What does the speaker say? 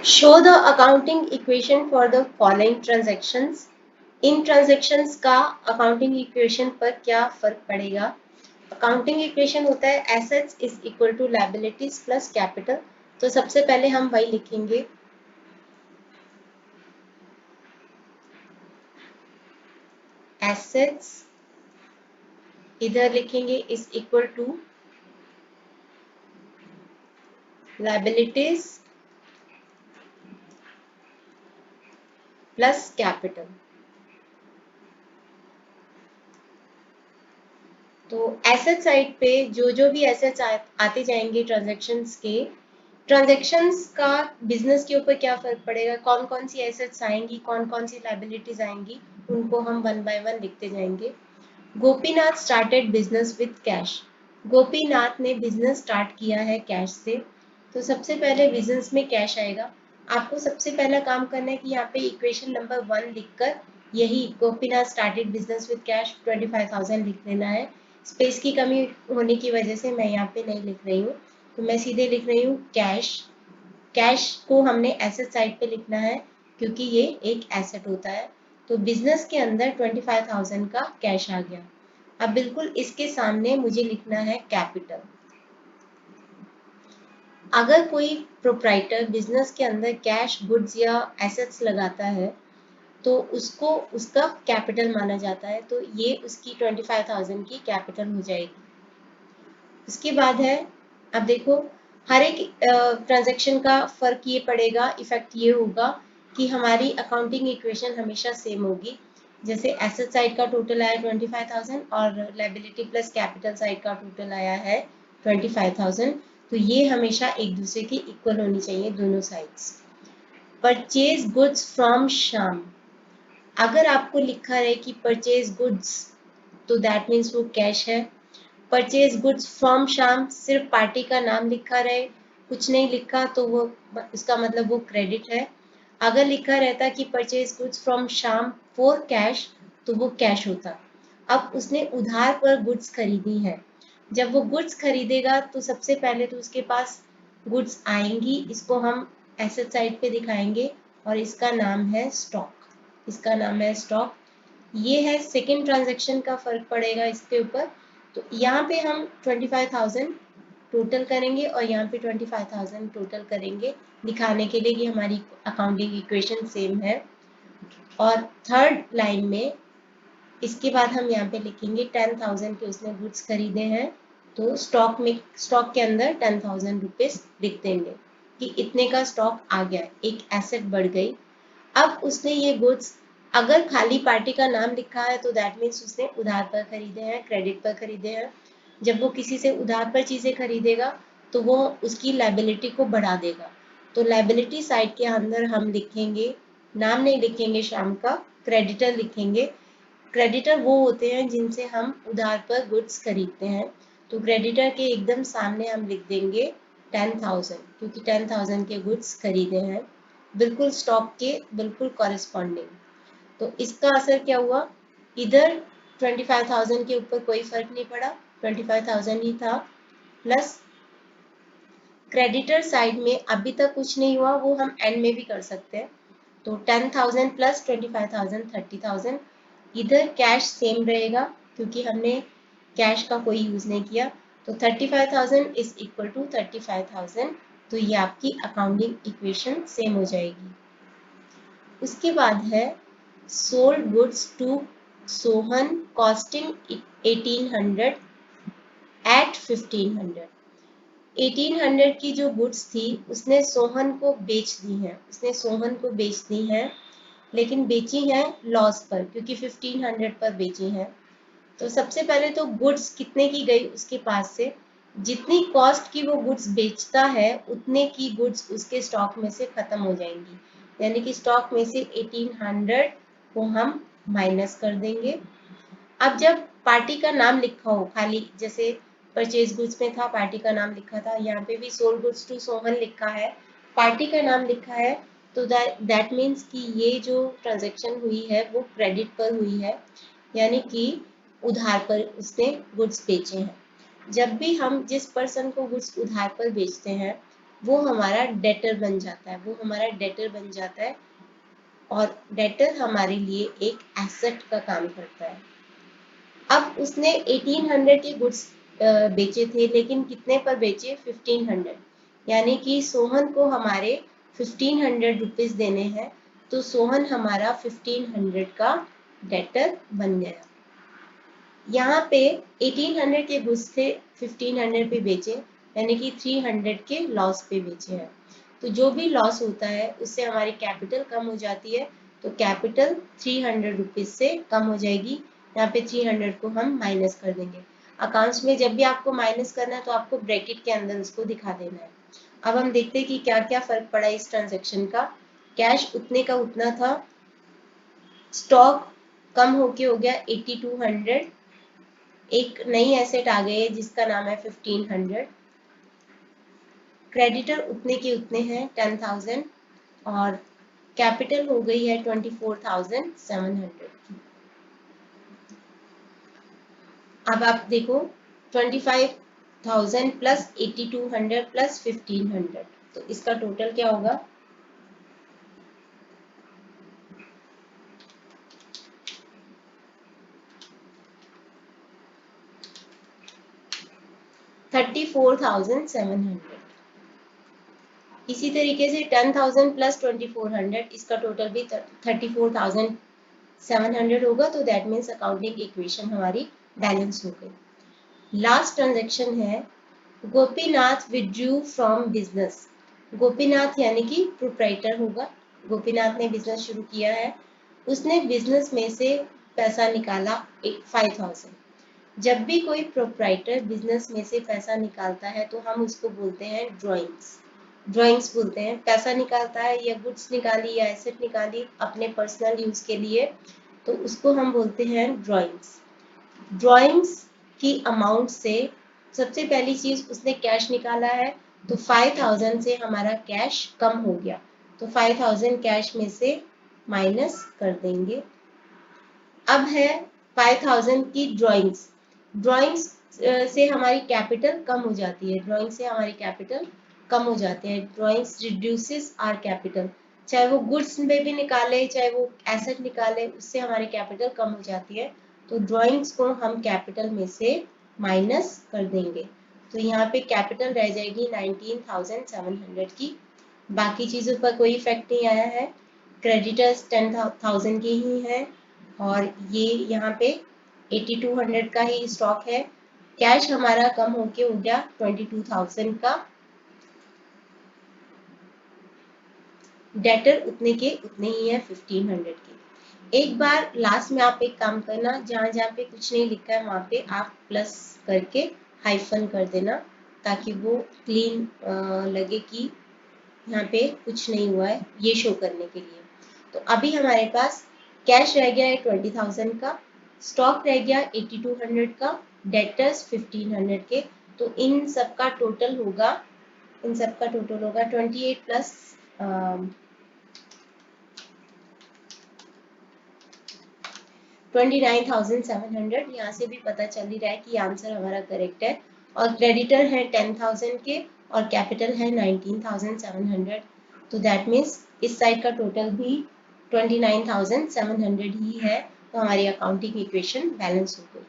Show the accounting equation for the following transactions. इन transactions का accounting equation पर क्या फर्क पड़ेगा। अकाउंटिंग इक्वेशन होता है assets is equal to liabilities plus capital. तो सबसे पहले हम वही लिखेंगे, एसेट्स इधर लिखेंगे is equal to liabilities plus capital. तो एसेट साइड पे जो भी एसेट्स आते जाएंगे ट्रांजैक्शंस का बिजनेस के ऊपर क्या फर्क पड़ेगा, कौन कौन सी एसेट्स आएंगी, कौन कौन सी लायबिलिटीज आएंगी, उनको हम वन बाय वन लिखते जाएंगे। Gopinath started business with cash. Gopinath ने बिजनेस स्टार्ट किया है कैश से। तो सबसे पहले बिजनेस में कैश आएगा। आपको सबसे पहला काम करना है कि यहाँ पे इक्वेशन नंबर 1 लिखकर यही Gopinath started business with cash 25,000 लिख लेना है। स्पेस की कमी होने की वजह से मैं यहाँ पे नहीं लिख रही हूँ, तो मैं सीधे लिख रही हूँ कैश। कैश को हमने एसेट साइड पे लिखना है क्योंकि ये एक एसेट होता है। तो बिजनेस के अंदर 25,000 का कैश आ गया। अब बिल्कुल इसके सामने मुझे लिखना है कैपिटल। अगर कोई प्रोप्राइटर बिजनेस के अंदर कैश, गुड्स या एसेट्स लगाता है तो उसको उसका कैपिटल माना जाता है। तो ये उसकी 25,000 की कैपिटल हो जाएगी। उसके बाद है, अब देखो हर एक ट्रांजैक्शन का फर्क ये पड़ेगा, इफेक्ट ये होगा कि हमारी अकाउंटिंग इक्वेशन हमेशा सेम होगी। जैसे एसेट साइड का टोटल आया 25,000 और लायबिलिटी प्लस कैपिटल साइड का टोटल आया है 25,000। तो ये हमेशा एक दूसरे की इक्वल होनी चाहिए दोनों sides. Purchase goods from Shyam. अगर आपको लिखा रहे कि परचेज गुड्स तो दैट मीन्स वो कैश है। परचेज गुड्स फ्रॉम श्याम सिर्फ पार्टी का नाम लिखा रहे, कुछ नहीं लिखा तो वो उसका मतलब वो क्रेडिट है। अगर लिखा रहता कि purchase goods from Shyam for cash तो वो कैश होता। अब उसने उधार पर गुड्स खरीदी है। जब वो गुड्स खरीदेगा तो सबसे पहले तो उसके पास गुड्स आएंगी, इसको हम एसेट साइड पे दिखाएंगे और इसका नाम है स्टॉक। इसका नाम है स्टॉक। ये है सेकेंड ट्रांजैक्शन का फर्क पड़ेगा इसके ऊपर। तो यहाँ पे हम 25,000 टोटल करेंगे और यहाँ पे 25,000 टोटल करेंगे दिखाने के लिए कि हमारी अकाउंटिंग इक्वेशन सेम है। और थर्ड लाइन में इसके बाद हम यहाँ पे लिखेंगे 10,000 के उसने गुड्स खरीदे हैं। तो स्टॉक के अंदर 10,000 रुपीज लिख देंगे कि इतने का स्टॉक आ गया, एक एसेट बढ़ गई। अब उसने ये गुड्स, अगर खाली पार्टी का नाम लिखा है तो दैट मीन्स उसने उधार पर खरीदे हैं, क्रेडिट पर खरीदे हैं। जब वो किसी से उधार पर चीजें खरीदेगा तो वो उसकी लायबिलिटी को बढ़ा देगा। तो लायबिलिटी साइड के अंदर हम लिखेंगे, नाम नहीं लिखेंगे श्याम का, क्रेडिटर लिखेंगे। क्रेडिटर वो होते हैं जिनसे हम उधार पर गुड्स खरीदते हैं। तो क्रेडिटर के एकदम सामने हम लिख देंगे 10,000 क्योंकि 10,000 के गुड्स खरीदे हैं, बिल्कुल स्टॉक के बिल्कुल कॉरेस्पॉन्डिंग। तो इसका असर क्या हुआ, इधर 25,000 के ऊपर कोई फर्क नहीं पड़ा, 25,000 ही था। प्लस क्रेडिटर साइड में अभी तक कुछ नहीं हुआ, वो हम एंड में भी कर सकते हैं। तो 10,000 प्लस 25,000 30,000। इधर कैश सेम रहेगा क्योंकि हमने कैश का कोई यूज नहीं किया। तो 35,000 इज इक्वल टू 35,000। तो ये आपकी अकाउंटिंग इक्वेशन सेम हो जाएगी। उसके बाद है sold goods to Sohan costing 1800 at 1500। 1800 की जो गुड्स थी उसने सोहन को बेच दी है, उसने सोहन को बेच दी है, लेकिन बेची है लॉस पर क्योंकि 1500 पर बेची है। तो सबसे पहले तो गुड्स कितने की गई उसके पास से, जितनी कॉस्ट की वो गुड्स बेचता है उतने की गुड्स उसके स्टॉक में से खत्म हो जाएंगी। यानी कि स्टॉक में से 1800 को हम माइनस कर देंगे। अब जब पार्टी का नाम लिखा हो, खाली जैसे परचेज गुड्स में था पार्टी का नाम लिखा था, यहाँ पे भी सोल्ड गुड्स टू सोहन लिखा है, पार्टी का नाम लिखा है। तो दैट मीन्स कि ये जो ट्रांजैक्शन हुई है वो क्रेडिट पर हुई है, यानी कि उधार पर उसने गुड्स बेचे हैं। जब भी हम जिस पर्सन को गुड्स उधार पर बेचते हैं वो हमारा डेटर बन जाता है, वो हमारा डेटर बन जाता है, और डेटर हमारे लिए एक एसेट का काम करता है। अब उसने 1800 के गुड्स बेचे थे, लेकिन कितने पर बेचे? 1500, यानी कि सोहन को हमारे 1500 रुपीज देने हैं, तो सोहन हमारा 1500 का डेटर बन गया। यहाँ पे 1800 के गुड्स थे, 1500 पे बेचे, यानी कि 300 के लॉस पे बेचे हैं। तो जो भी लॉस होता है उससे हमारी कैपिटल कम हो जाती है, तो कैपिटल 300 रुपीज से कम हो जाएगी। यहाँ पे 300 को हम माइनस कर देंगे। अकाउंट्स में जब भी आपको माइनस करना है तो आपको ब्रैकेट के अंदर उसको दिखा देना है। अब हम देखते हैं कि क्या क्या फर्क पड़ा इस ट्रांजेक्शन का। कैश उतने का उतना था, स्टॉक कम होके हो गया 8200, एक नई एसेट आ गई है जिसका नाम है 1500, क्रेडिटर उतने के उतने हैं 10,000, और कैपिटल हो गई है 24,700 की। अब आप देखो 25,000 प्लस 8200 प्लस 1500, तो इसका टोटल क्या होगा? 34,700। इसी तरीके से 10,000 प्लस 2400, इसका टोटल भी 34,700 होगा, तो दैट मीन्स अकाउंटिंग इक्वेशन हमारी बैलेंस हो गई। लास्ट ट्रांजेक्शन है Gopinath withdrew from business. Gopinath यानी कि प्रोप्राइटर होगा, गोपीनाथ ने बिजनेस शुरू किया है, उसने बिजनेस में से पैसा निकाला 5,000। जब भी कोई प्रोप्राइटर बिजनेस में से पैसा निकालता है तो हम उसको बोलते हैं ड्राइंग्स। ड्राइंग्स बोलते हैं, पैसा निकालता है या गुड्स निकाली या एसेट निकाली अपने पर्सनल यूज के लिए, तो उसको हम बोलते हैं ड्राइंग्स। ड्राइंग्स की अमाउंट से सबसे पहली चीज उसने कैश निकाला है, तो 5,000 से हमारा कैश कम हो गया, तो 5,000 कैश में से माइनस कर देंगे। अब है 5,000 की ड्राइंग्स। ड्राइंग्स से हमारी कैपिटल कम हो जाती है, ड्राइंग से हमारी कैपिटल कम हो जाती है। ड्राइंग्स रिड्यूसेस आवर कैपिटल, चाहे वो गुड्स में भी निकाले चाहे वो एसेट निकाले, उससे हमारी कैपिटल कम हो जाती है, तो ड्राइंग्स को हम कैपिटल में से माइनस कर देंगे। तो यहाँ पे कैपिटल रह जाएगी 19,700 की, बाकी चीज़ों पर कोई इफेक्ट नहीं आया है। क्रेडिटर्स 10,000 की ही है, और ये यहाँ पे 8200 का ही स्टॉक है। कैश हमारा कम होके हो गया 22,000 का, डेटर उतने के उतने ही है 1500 के। एक बार लास्ट में आप एक काम करना, जहाँ जहाँ पे कुछ नहीं लिखा है वहाँ पे आप प्लस करके हाइफन कर देना, ताकि वो क्लीन लगे कि यहाँ पे कुछ नहीं हुआ है, ये शो करने के लिए। तो अभी हमारे पास कैश रह गया है 20,000 का, स्टॉक रह गया 8200 का, डेटर्स 1500 के, तो इन सब का टोटल होगा 28 प्लस 29,700। यहाँ से भी पता चल ही रहा है कि आंसर हमारा करेक्ट है, और क्रेडिटर है 10,000 के और कैपिटल है 19,700, तो दैट मीन्स इस साइड का टोटल भी 29,700 ही है, तो हमारी अकाउंटिंग इक्वेशन बैलेंस हो गई।